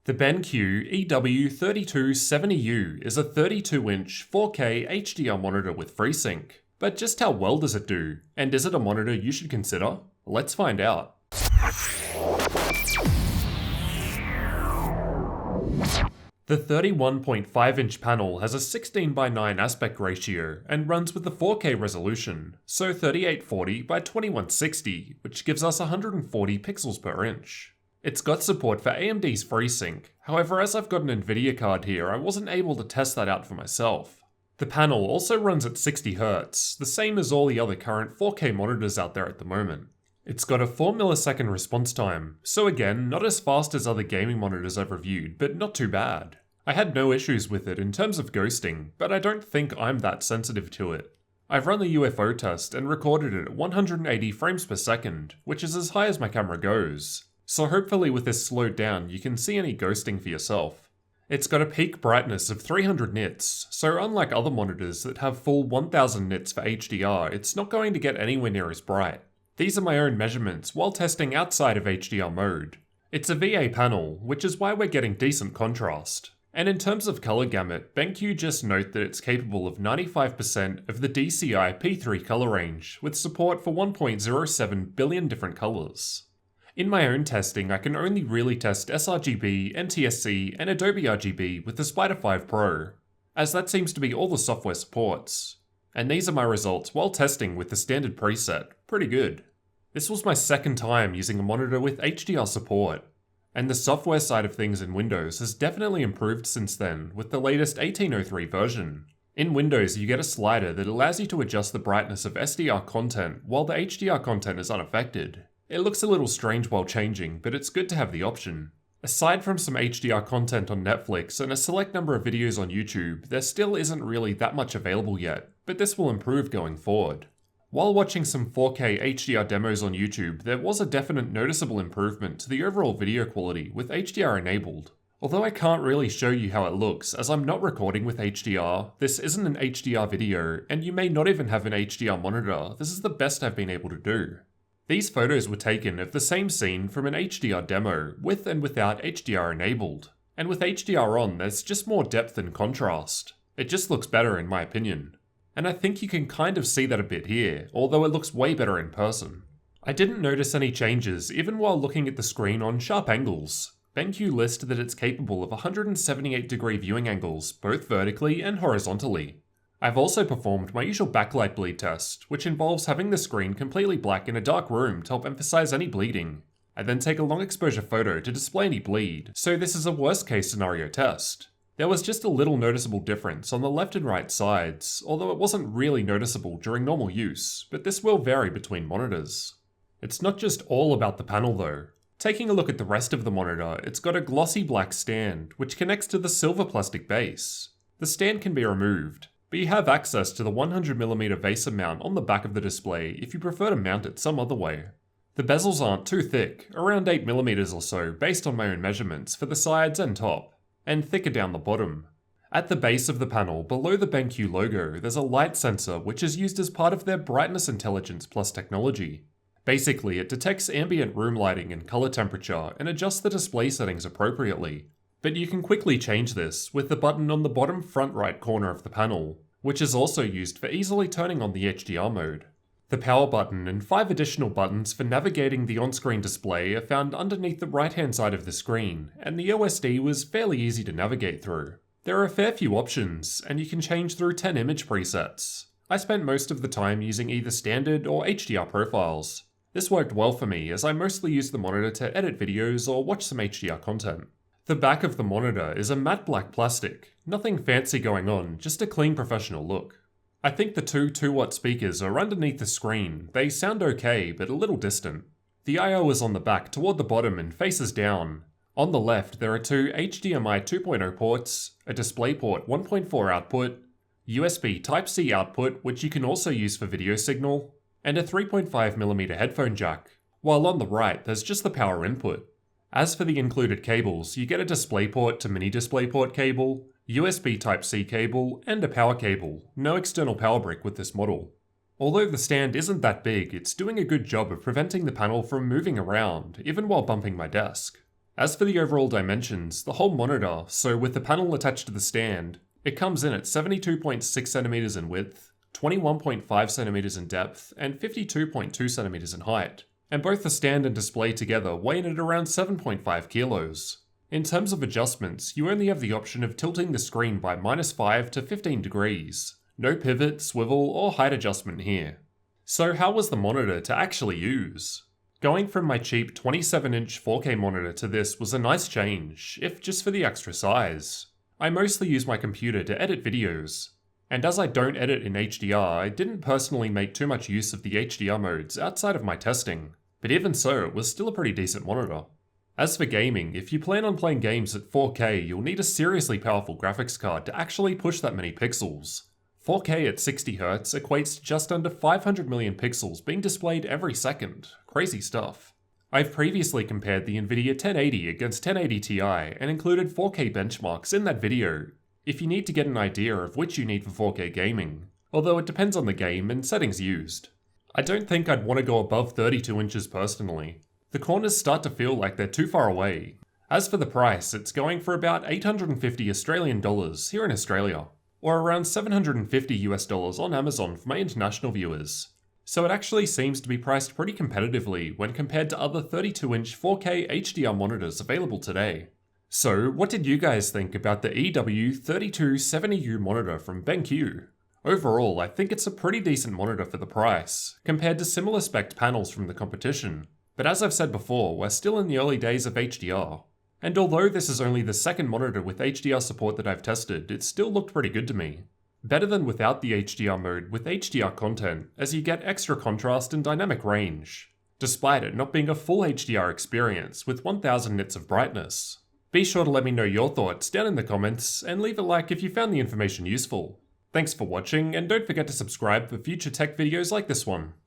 The BenQ EW3270U is a 32-inch 4K HDR monitor with FreeSync. But just how well does it do? And is it a monitor you should consider? Let's find out. The 31.5-inch panel has a 16:9 aspect ratio and runs with the 4K resolution, so 3840 by 2160, which gives us 140 pixels per inch. It's got support for AMD's FreeSync, however as I've got an Nvidia card here I wasn't able to test that out for myself. The panel also runs at 60Hz, the same as all the other current 4K monitors out there at the moment. It's got a 4 millisecond response time, so again, not as fast as other gaming monitors I've reviewed, but not too bad. I had no issues with it in terms of ghosting, but I don't think I'm that sensitive to it. I've run the Ufo Test and recorded it at 180 frames per second, which is as high as my camera goes. So hopefully with this slowed down you can see any ghosting for yourself. It's got a peak brightness of 300 nits, so unlike other monitors that have full 1000 nits for HDR, it's not going to get anywhere near as bright. These are my own measurements while testing outside of HDR mode. It's a VA panel, which is why we're getting decent contrast. And in terms of color gamut, BenQ just note that it's capable of 95% of the DCI P3 color range, with support for 1.07 billion different colors. In my own testing, I can only really test sRGB, NTSC, and Adobe RGB with the Spider 5 Pro, as that seems to be all the software supports. And these are my results while testing with the standard preset. Pretty good. This was my second time using a monitor with HDR support, and the software side of things in Windows has definitely improved since then with the latest 1803 version. In Windows, you get a slider that allows you to adjust the brightness of SDR content while the HDR content is unaffected. It looks a little strange while changing, but it's good to have the option. Aside from some HDR content on Netflix and a select number of videos on YouTube, there still isn't really that much available yet, but this will improve going forward. While watching some 4K HDR demos on YouTube, there was a definite noticeable improvement to the overall video quality with HDR enabled. Although I can't really show you how it looks as I'm not recording with HDR, this isn't an HDR video, and you may not even have an HDR monitor, this is the best I've been able to do. These photos were taken of the same scene from an HDR demo, with and without HDR enabled. And with HDR on, there's just more depth and contrast. It just looks better in my opinion. And I think you can kind of see that a bit here, although it looks way better in person. I didn't notice any changes even while looking at the screen on sharp angles. BenQ lists that it's capable of 178-degree viewing angles, both vertically and horizontally. I've also performed my usual backlight bleed test, which involves having the screen completely black in a dark room to help emphasize any bleeding. I then take a long exposure photo to display any bleed, so this is a worst case scenario test. There was just a little noticeable difference on the left and right sides, although it wasn't really noticeable during normal use, but this will vary between monitors. It's not just all about the panel though. Taking a look at the rest of the monitor, it's got a glossy black stand, which connects to the silver plastic base. The stand can be removed, but you have access to the 100mm VESA mount on the back of the display if you prefer to mount it some other way. The bezels aren't too thick, around 8mm or so based on my own measurements for the sides and top, and thicker down the bottom. At the base of the panel, below the BenQ logo, there's a light sensor which is used as part of their Brightness Intelligence Plus technology. Basically, it detects ambient room lighting and color temperature and adjusts the display settings appropriately. But you can quickly change this with the button on the bottom front right corner of the panel, which is also used for easily turning on the HDR mode. The power button and 5 additional buttons for navigating the on-screen display are found underneath the right-hand side of the screen, and the OSD was fairly easy to navigate through. There are a fair few options, and you can change through 10 image presets. I spent most of the time using either standard or HDR profiles. This worked well for me as I mostly used the monitor to edit videos or watch some HDR content. The back of the monitor is a matte black plastic, nothing fancy going on, just a clean professional look. I think the two 2-watt speakers are underneath the screen, they sound okay but a little distant. The I/O is on the back toward the bottom and faces down. On the left there are 2 HDMI 2.0 ports, a DisplayPort 1.4 output, USB Type-C output which you can also use for video signal, and a 3.5mm headphone jack, while on the right there's just the power input. As for the included cables, you get a DisplayPort to mini DisplayPort cable, USB Type-C cable, and a power cable, no external power brick with this model. Although the stand isn't that big, it's doing a good job of preventing the panel from moving around, even while bumping my desk. As for the overall dimensions, the whole monitor, so with the panel attached to the stand, it comes in at 72.6cm in width, 21.5cm in depth, and 52.2cm in height, and both the stand and display together weigh in at around 7.5 kilos. In terms of adjustments, you only have the option of tilting the screen by -5 to 15 degrees. No pivot, swivel, or height adjustment here. So how was the monitor to actually use? Going from my cheap 27-inch 4K monitor to this was a nice change, if just for the extra size. I mostly use my computer to edit videos, and as I don't edit in HDR, I didn't personally make too much use of the HDR modes outside of my testing, but even so, it was still a pretty decent monitor. As for gaming, if you plan on playing games at 4K, you'll need a seriously powerful graphics card to actually push that many pixels. 4K at 60Hz equates to just under 500 million pixels being displayed every second. Crazy stuff. I've previously compared the Nvidia 1080 against 1080 Ti and included 4K benchmarks in that video, if you need to get an idea of which you need for 4K gaming, although it depends on the game and settings used. I don't think I'd want to go above 32 inches personally. The corners start to feel like they're too far away. As for the price, it's going for about 850 Australian dollars here in Australia, or around $750 US on Amazon for my international viewers. So it actually seems to be priced pretty competitively when compared to other 32-inch 4K HDR monitors available today. So what did you guys think about the EW3270U monitor from BenQ? Overall, I think it's a pretty decent monitor for the price, compared to similar spec'd panels from the competition. But as I've said before, we're still in the early days of HDR. And although this is only the second monitor with HDR support that I've tested, it still looked pretty good to me. Better than without the HDR mode with HDR content, as you get extra contrast and dynamic range, despite it not being a full HDR experience with 1000 nits of brightness. Be sure to let me know your thoughts down in the comments, and leave a like if you found the information useful. Thanks for watching, and don't forget to subscribe for future tech videos like this one.